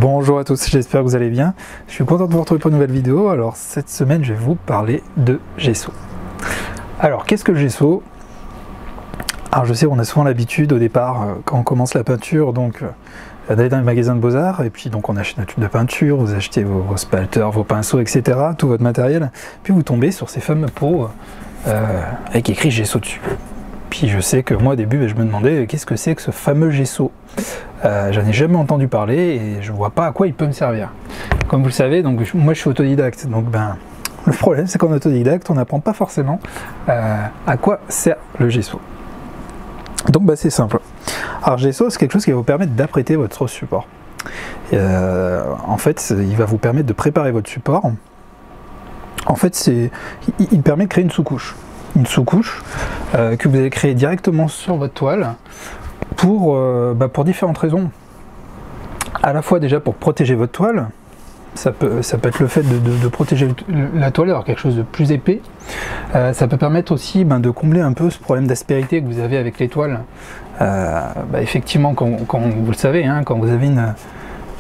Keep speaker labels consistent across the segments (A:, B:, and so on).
A: Bonjour à tous, j'espère que vous allez bien. Je suis content de vous retrouver pour une nouvelle vidéo. Alors cette semaine, je vais vous parler de gesso. Alors qu'est-ce que le gesso? Alors je sais qu'on a souvent l'habitude au départ, quand on commence la peinture, donc d'aller dans les magasins de beaux-arts, et puis donc on achète un tube de peinture, vous achetez vos spalters, vos pinceaux, etc., tout votre matériel, puis vous tombez sur ces fameux pots avec écrit gesso dessus. Puis je sais que moi au début, je me demandais qu'est-ce que c'est que ce fameux gesso. J'en ai jamais entendu parler et je vois pas à quoi il peut me servir. Comme vous le savez, donc moi je suis autodidacte, donc le problème c'est qu'en autodidacte on n'apprend pas forcément à quoi sert le gesso. Donc c'est simple. Alors gesso c'est quelque chose qui va vous permettre d'apprêter votre support. En fait il va vous permettre de préparer votre support. En fait il permet de créer une sous-couche. Une sous-couche que vous allez créer directement sur votre toile pour différentes raisons. À la fois déjà pour protéger votre toile, ça peut être le fait de protéger la toile, d'avoir quelque chose de plus épais. Ça peut permettre aussi de combler un peu ce problème d'aspérité que vous avez avec les toiles. Effectivement, quand vous le savez, hein, quand vous avez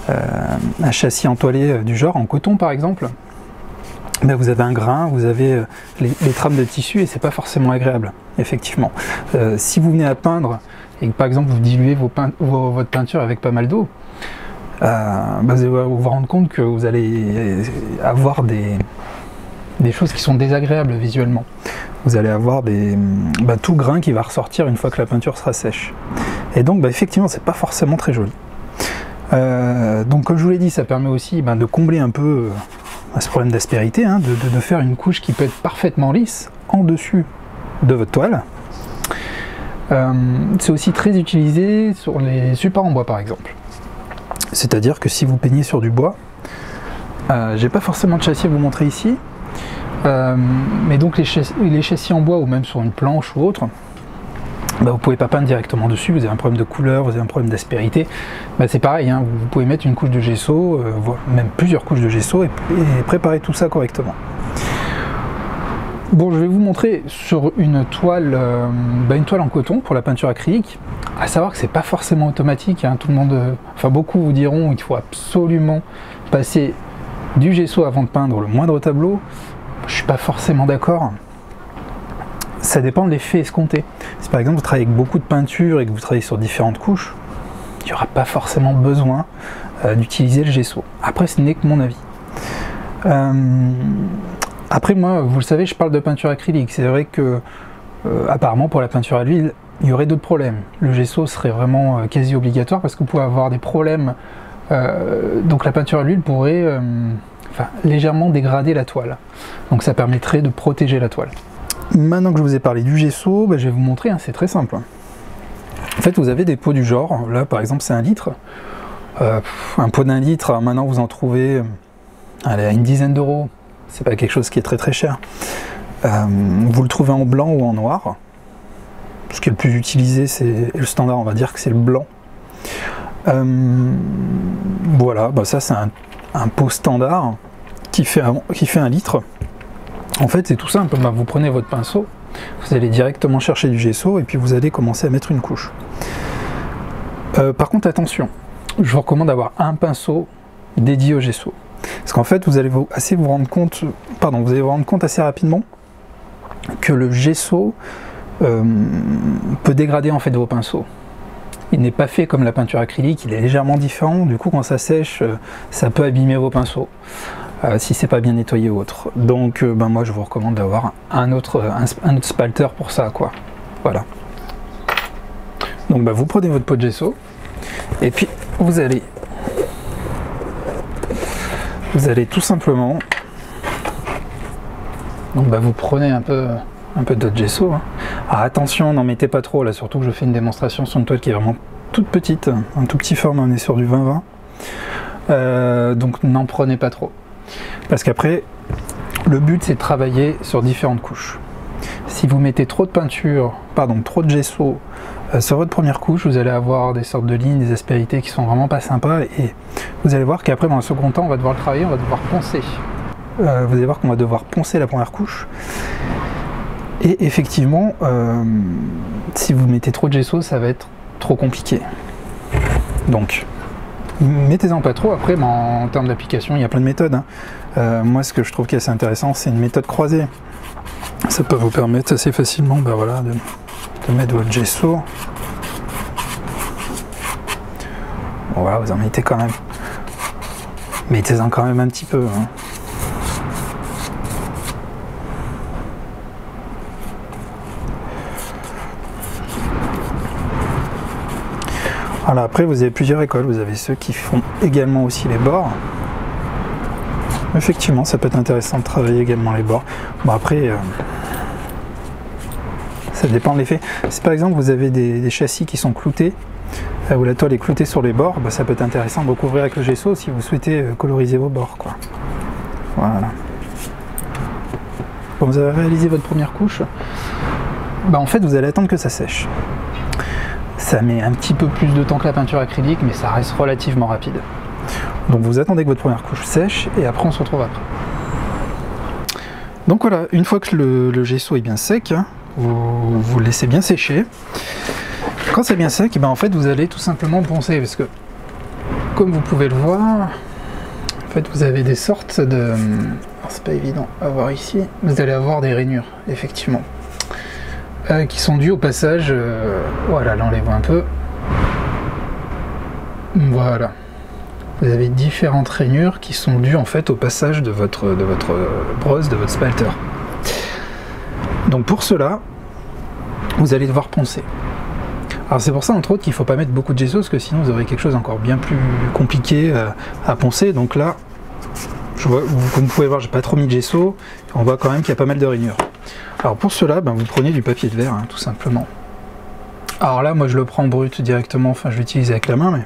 A: un châssis entoilé du genre, en coton par exemple, vous avez un grain, vous avez les trames de tissu et c'est pas forcément agréable, effectivement. Si vous venez à peindre et que par exemple vous diluez votre peinture avec pas mal d'eau, vous allez vous rendre compte que vous allez avoir des choses qui sont désagréables visuellement. Vous allez avoir tout le grain qui va ressortir une fois que la peinture sera sèche. Et donc effectivement c'est pas forcément très joli. Donc comme je vous l'ai dit, ça permet aussi de combler un peu ce problème d'aspérité, hein, de faire une couche qui peut être parfaitement lisse en dessus de votre toile. C'est aussi très utilisé sur les supports en bois par exemple. C'est-à-dire que si vous peignez sur du bois, j'ai pas forcément de châssis à vous montrer ici, mais donc les châssis en bois ou même sur une planche ou autre, vous pouvez pas peindre directement dessus, vous avez un problème de couleur, vous avez un problème d'aspérité, c'est pareil, hein, vous pouvez mettre une couche de gesso, même plusieurs couches de gesso et préparer tout ça correctement. Bon, je vais vous montrer sur une toile en coton pour la peinture acrylique. À savoir que c'est pas forcément automatique, hein, tout le monde, beaucoup vous diront qu'il faut absolument passer du gesso avant de peindre le moindre tableau. Je suis pas forcément d'accord. Ça dépend de l'effet escompté. Si par exemple vous travaillez avec beaucoup de peinture et que vous travaillez sur différentes couches, il n'y aura pas forcément besoin d'utiliser le gesso. Après, ce n'est que mon avis. Après, moi, vous le savez, je parle de peinture acrylique. C'est vrai que, apparemment, pour la peinture à l'huile, il y aurait d'autres problèmes. Le gesso serait vraiment quasi obligatoire parce que vous pouvez avoir des problèmes. Donc la peinture à l'huile pourrait légèrement dégrader la toile. Donc ça permettrait de protéger la toile. Maintenant que je vous ai parlé du gesso, je vais vous montrer, hein, c'est très simple. En fait, vous avez des pots du genre. Là, par exemple, c'est 1 litre. Un pot d'1 litre, maintenant vous en trouvez à une dizaine d'euros. C'est pas quelque chose qui est très très cher. Vous le trouvez en blanc ou en noir. Ce qui est le plus utilisé, c'est le standard, on va dire que c'est le blanc. Voilà, ça c'est un pot standard qui fait 1 litre. En fait, c'est tout simple. Vous prenez votre pinceau, vous allez directement chercher du gesso et puis vous allez commencer à mettre une couche. Par contre, attention, je vous recommande d'avoir un pinceau dédié au gesso. Parce qu'en fait, vous allez vous rendre compte assez rapidement que le gesso peut dégrader en fait vos pinceaux. Il n'est pas fait comme la peinture acrylique, il est légèrement différent. Du coup, quand ça sèche, ça peut abîmer vos pinceaux si c'est pas bien nettoyé ou autre. Donc, moi, je vous recommande d'avoir un autre spalter pour ça, quoi. Voilà. Donc, vous prenez votre pot de gesso et puis vous allez tout simplement, vous prenez un peu d'eau de gesso. Hein. Alors attention, n'en mettez pas trop, là surtout que je fais une démonstration sur une toile qui est vraiment toute petite, un tout petit format, on est sur du 20-20. Donc n'en prenez pas trop. Parce qu'après, le but c'est de travailler sur différentes couches. Si vous mettez trop de gesso sur votre première couche, vous allez avoir des sortes de lignes, des aspérités qui sont vraiment pas sympas et vous allez voir qu'après dans le second temps on va devoir le travailler, on va devoir poncer. Vous allez voir qu'on va devoir poncer la première couche et effectivement si vous mettez trop de gesso ça va être trop compliqué. Donc Mettez-en pas trop. Après, ben, en termes d'application, il y a plein de méthodes. Hein. Moi, ce que je trouve qui est assez intéressant, c'est une méthode croisée. Ça peut vous permettre assez facilement ben voilà, de mettre votre gesso. Bon, voilà, vous en mettez quand même. Mettez-en quand même un petit peu. Hein. Voilà, après, vous avez plusieurs écoles. Vous avez ceux qui font également aussi les bords. Effectivement, ça peut être intéressant de travailler également les bords. Bon, après, ça dépend de l'effet. Si par exemple vous avez des châssis qui sont cloutés, où la toile est cloutée sur les bords, bah, ça peut être intéressant de recouvrir avec le gesso si vous souhaitez coloriser vos bords, quoi. Voilà. Quand vous avez réalisé votre première couche, bah, en fait vous allez attendre que ça sèche. Ça met un petit peu plus de temps que la peinture acrylique, mais ça reste relativement rapide. Donc vous attendez que votre première couche sèche et après on se retrouve après. Donc voilà, une fois que le gesso est bien sec, vous le laissez bien sécher. Quand c'est bien sec, ben en fait vous allez tout simplement poncer, parce que comme vous pouvez le voir, en fait vous avez des sortes de... C'est pas évident à voir ici, vous allez avoir des rainures, effectivement, qui sont dues au passage... voilà, là on les voit un peu. Voilà. Vous avez différentes rainures qui sont dues en fait au passage de votre brosse, de votre spalter. Donc pour cela, vous allez devoir poncer. Alors c'est pour ça entre autres qu'il ne faut pas mettre beaucoup de gesso, parce que sinon vous aurez quelque chose encore bien plus compliqué à poncer. Donc là, comme vous pouvez voir, j'ai pas trop mis de gesso, on voit quand même qu'il y a pas mal de rainures. Alors pour cela, ben, vous prenez du papier de verre, hein, tout simplement. Alors là, moi je le prends brut directement, enfin je l'utilise avec la main, mais...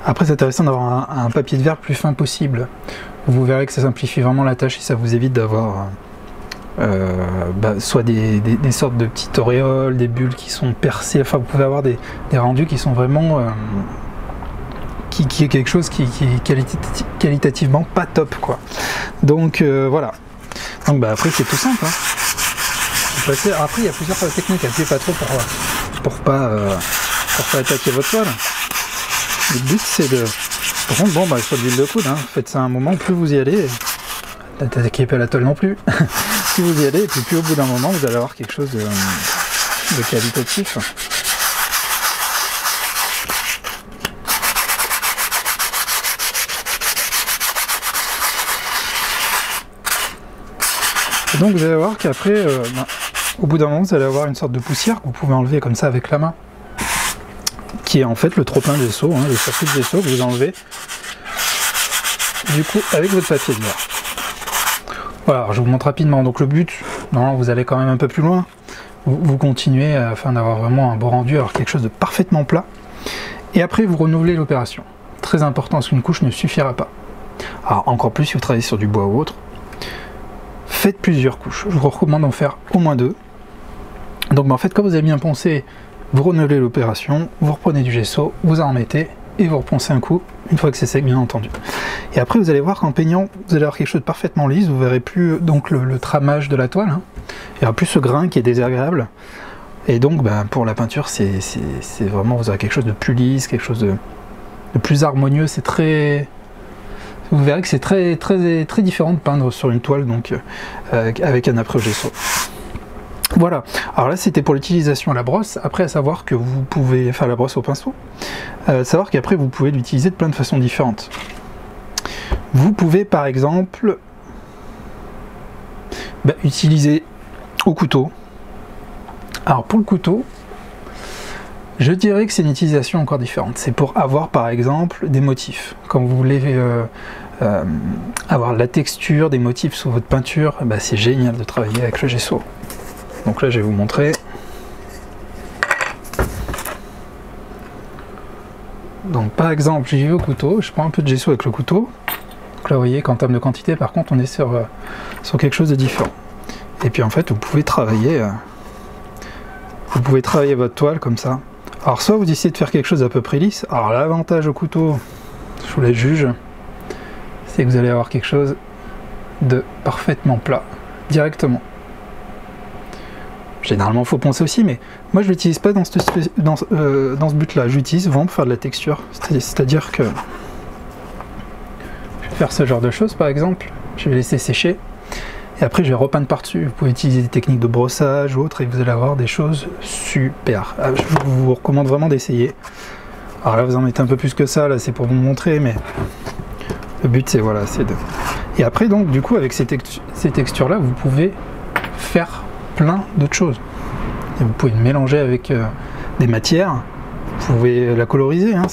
A: Après, c'est intéressant d'avoir un papier de verre plus fin possible. Vous verrez que ça simplifie vraiment la tâche et ça vous évite d'avoir soit des sortes de petites auréoles, des bulles qui sont percées. Enfin, vous pouvez avoir des rendus qui sont vraiment... qui est quelque chose qui est qualitativement pas top, quoi. Donc, voilà. Donc, bah, après, c'est tout simple. Hein. Après, il y a plusieurs techniques. Appuyez pas trop pour pas attaquer votre toile. Le but c'est de... Par contre, bon, bah, il faut de l'huile de coude, hein. Faites ça un moment, plus vous y allez, n'attaquez pas la toile non plus, plus vous y allez, et puis plus au bout d'un moment, vous allez avoir quelque chose de qualitatif. Et donc vous allez voir qu'après, au bout d'un moment, vous allez avoir une sorte de poussière que vous pouvez enlever comme ça avec la main, qui est en fait le trop-plein de gesso, hein, le surplus de gesso que vous enlevez du coup avec votre papier de verre. Voilà, alors je vous montre rapidement. Donc le but, non, vous allez quand même un peu plus loin. Vous continuez afin d'avoir vraiment un beau rendu, alors quelque chose de parfaitement plat. Et après vous renouvelez l'opération. Très important, parce qu'une couche ne suffira pas. Alors encore plus si vous travaillez sur du bois ou autre. Faites plusieurs couches. Je vous recommande d'en faire au moins 2. Donc en fait, quand vous avez bien poncé, vous renouvelez l'opération, vous reprenez du gesso, vous en remettez et vous reponcez un coup, une fois que c'est sec bien entendu. Et après vous allez voir qu'en peignant, vous allez avoir quelque chose de parfaitement lisse, vous verrez plus donc le tramage de la toile, hein. Il n'y aura plus ce grain qui est désagréable. Et donc ben, pour la peinture, c'est vraiment, vous aurez quelque chose de plus lisse, quelque chose de plus harmonieux, c'est très... Vous verrez que c'est très différent de peindre sur une toile donc avec un après gesso. Voilà, alors là c'était pour l'utilisation à la brosse. Après, à savoir que vous pouvez faire la brosse au pinceau, savoir qu'après vous pouvez l'utiliser de plein de façons différentes. Vous pouvez par exemple utiliser au couteau. Alors pour le couteau, je dirais que c'est une utilisation encore différente. C'est pour avoir par exemple des motifs. Quand vous voulez avoir la texture des motifs sous votre peinture, c'est génial de travailler avec le gesso. Donc là je vais vous montrer. Donc par exemple j'y vais au couteau, je prends un peu de gesso avec le couteau. Donc là vous voyez qu'en termes de quantité par contre on est sur quelque chose de différent. Et puis en fait vous pouvez travailler votre toile comme ça. Alors soit vous essayez de faire quelque chose d'à peu près lisse. Alors l'avantage au couteau, je vous laisse juge, c'est que vous allez avoir quelque chose de parfaitement plat directement. Généralement il faut poncer aussi, mais moi je l'utilise pas dans ce but là, j'utilise vraiment pour faire de la texture, c'est-à-dire que faire ce genre de choses par exemple. Je vais laisser sécher et après je vais repeindre par-dessus. Vous pouvez utiliser des techniques de brossage ou autres et vous allez avoir des choses super. Je vous recommande vraiment d'essayer. Alors là vous en mettez un peu plus que ça, là c'est pour vous montrer, mais le but c'est voilà, c'est de... Et après donc du coup avec ces textures là vous pouvez faire plein d'autres choses. Et vous pouvez mélanger avec des matières, vous pouvez la coloriser hein,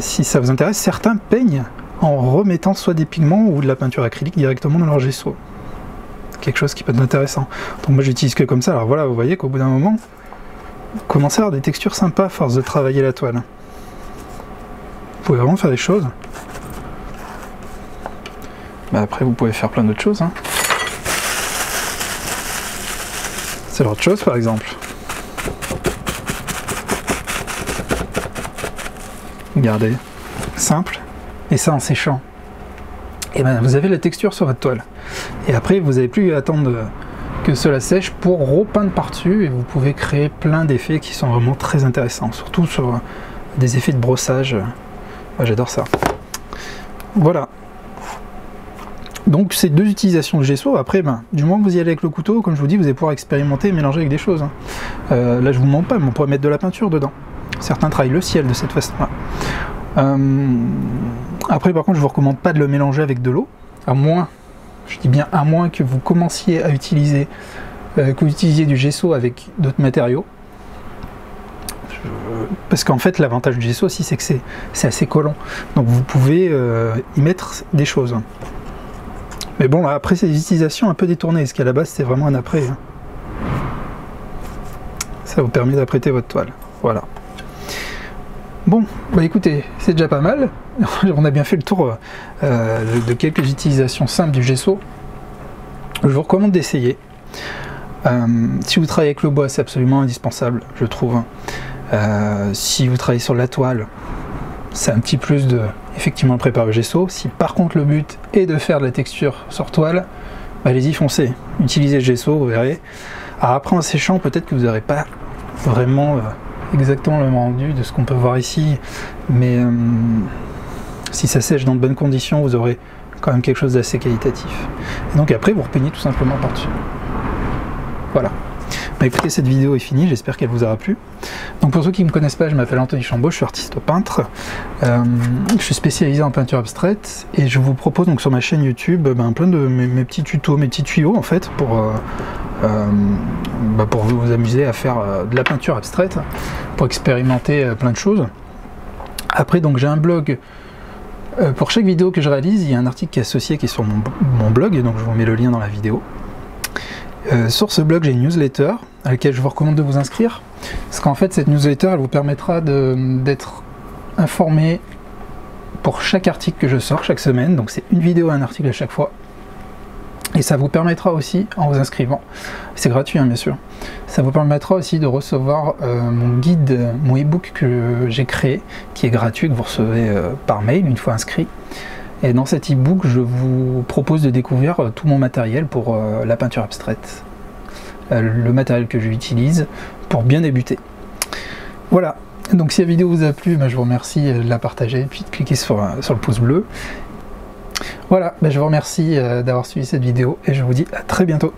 A: si ça vous intéresse. Certains peignent en remettant soit des pigments ou de la peinture acrylique directement dans leur gesso. Quelque chose qui peut être intéressant. Donc moi j'utilise que comme ça. Alors voilà, vous voyez qu'au bout d'un moment, vous commencez à avoir des textures sympas à force de travailler la toile. Vous pouvez vraiment faire des choses. Bah après vous pouvez faire plein d'autres choses. Hein. C'est l'autre chose par exemple. Regardez, simple. Et ça en séchant, et ben vous avez la texture sur votre toile. Et après vous n'avez plus à attendre que cela sèche pour repeindre par-dessus et vous pouvez créer plein d'effets qui sont vraiment très intéressants, surtout sur des effets de brossage. Moi j'adore ça. Voilà. Donc c'est deux utilisations de gesso. Après, ben, du moment que vous y allez avec le couteau, comme je vous dis, vous allez pouvoir expérimenter et mélanger avec des choses. Hein. Là je vous montre pas, mais on pourrait mettre de la peinture dedans. Certains travaillent le ciel de cette façon-là. Après par contre je vous recommande pas de le mélanger avec de l'eau, à moins, je dis bien à moins que vous commenciez à utiliser, que vous utilisiez du gesso avec d'autres matériaux. Parce qu'en fait l'avantage du gesso aussi c'est que c'est assez collant, donc vous pouvez y mettre des choses. Mais bon après c'est des utilisations un peu détournées, parce qu'à la base c'est vraiment un après. Hein. Ça vous permet d'apprêter votre toile, voilà. Bon, bah écoutez, c'est déjà pas mal. On a bien fait le tour de quelques utilisations simples du gesso. Je vous recommande d'essayer. Si vous travaillez avec le bois, c'est absolument indispensable, je trouve. Si vous travaillez sur la toile, c'est un petit plus de effectivement préparer le gesso. Si par contre le but est de faire de la texture sur toile, bah, allez-y, foncez. Utilisez le gesso, vous verrez. Alors après en séchant, peut-être que vous n'aurez pas vraiment... exactement le même rendu de ce qu'on peut voir ici, mais si ça sèche dans de bonnes conditions, vous aurez quand même quelque chose d'assez qualitatif. Et donc après, vous repeignez tout simplement par-dessus. Voilà. Bah écoutez, cette vidéo est finie, j'espère qu'elle vous aura plu. Donc pour ceux qui ne me connaissent pas, je m'appelle Anthony Chambaud, je suis artiste peintre. Je suis spécialisé en peinture abstraite et je vous propose donc sur ma chaîne YouTube plein de mes petits tutos, mes petits tuyaux en fait pour vous amuser à faire de la peinture abstraite, pour expérimenter plein de choses. Après donc j'ai un blog, pour chaque vidéo que je réalise, il y a un article qui est associé qui est sur mon blog, donc je vous mets le lien dans la vidéo. Sur ce blog j'ai une newsletter à laquelle je vous recommande de vous inscrire, parce qu'en fait cette newsletter elle vous permettra d'être informé pour chaque article que je sors chaque semaine, donc c'est une vidéo et un article à chaque fois. Et ça vous permettra aussi, en vous inscrivant, c'est gratuit hein, bien sûr, ça vous permettra aussi de recevoir mon guide, mon e-book que j'ai créé, qui est gratuit, que vous recevez par mail une fois inscrit. Et dans cet e-book, je vous propose de découvrir tout mon matériel pour la peinture abstraite, le matériel que j'utilise pour bien débuter. Voilà, donc si la vidéo vous a plu, je vous remercie de la partager, puis de cliquer sur le pouce bleu. Voilà, je vous remercie d'avoir suivi cette vidéo et je vous dis à très bientôt.